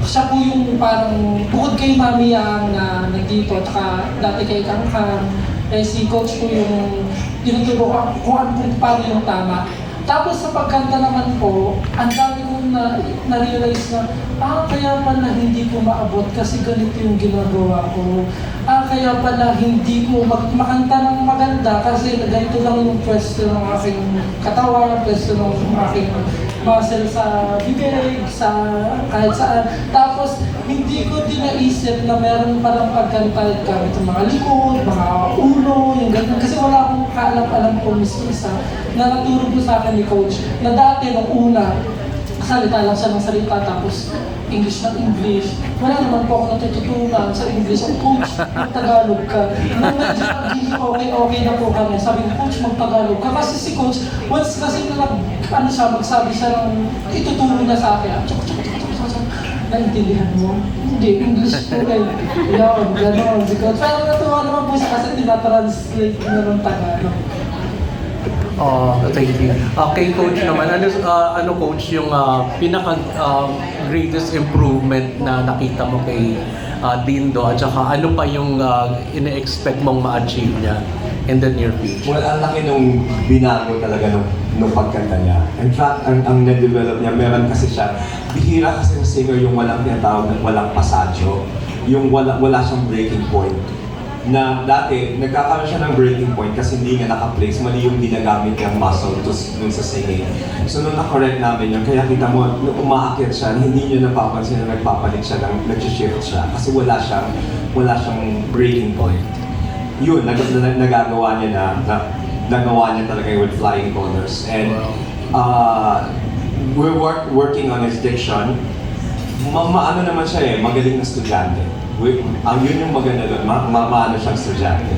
Siya po yung parang bukod kay Mami Yang na nandito at saka dati kay Kangkang, si Coach po yung tinuturo kung paano yung tama. Tapos sa pagkanta naman po, ang dami kong na-realize na, kaya pala hindi ko maabot kasi ganito yung ginagawa ko. Kaya pala hindi ko makanta ng maganda kasi ganito lang yung pwesto ng aking katawan, pwesto ng aking muscle sa bibig, sa kahit saan. Tapos, hindi ko din naisip na meron palang pagkanta gamit ng mga likod, mga ulo, yung ganun. Kasi wala akong kaalam-alam po isa na naturo po sa akin ni Coach na dati nung una, salita lang siya ng salita tapos English ng English. Wala naman po ako natututunan sa English. Coach, mag-Tagalog ka. Nung medyo magiging okay na po kami, sabi ko, Coach, mag-Tagalog ka. Kasi si Coach, once kasi na magsabi siya ng ituturo na sa akin, naintindihan mo? Hindi, English po kayo. Yan, gano'n. Pero natuwa naman po siya kasi tinatranslate na ng Tagalog. Thank you. Kay Coach naman, ano Coach yung pinaka greatest improvement na nakita mo kay Dindo at saka ano pa yung ina-expect mong ma-achieve niya in the near future? Well, ang laki nung binago talaga nung pagkanta niya. In fact, ang na-develop niya, meron kasi siya, bihira kasi ng singer yung walang tinatawag na walang pasadyo, yung wala siyang breaking point. Na dati, nagkakaroon siya ng breaking point kasi hindi nga naka-place, mali yung ginagamit niyang muscle dun sa singing. So nung na-correct namin yun, kaya kita mo, nung umaakit siya, hindi niyo napapansin na nagpapalit siya, nag-shift siya kasi wala siyang breaking point. Yun, nagagawa niya nagawa niya talaga with flying colors. And we're working on his diction. Maano naman siya magaling na estudyante. Yun yung maganda doon, maano siyang estudyante.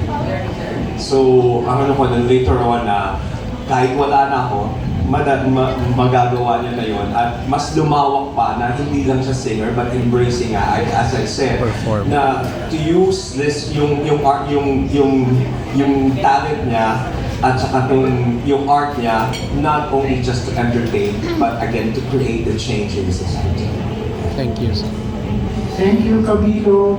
So, ang ano ko doon later on na kahit wala na ako, magagawa niya na yun at mas lumawak pa na hindi lang siya singer but embracing as I said, na to use this yung talent niya at saka yung art niya not only just to entertain but again to create a change in society. Thank you. Thank you, Kabilo.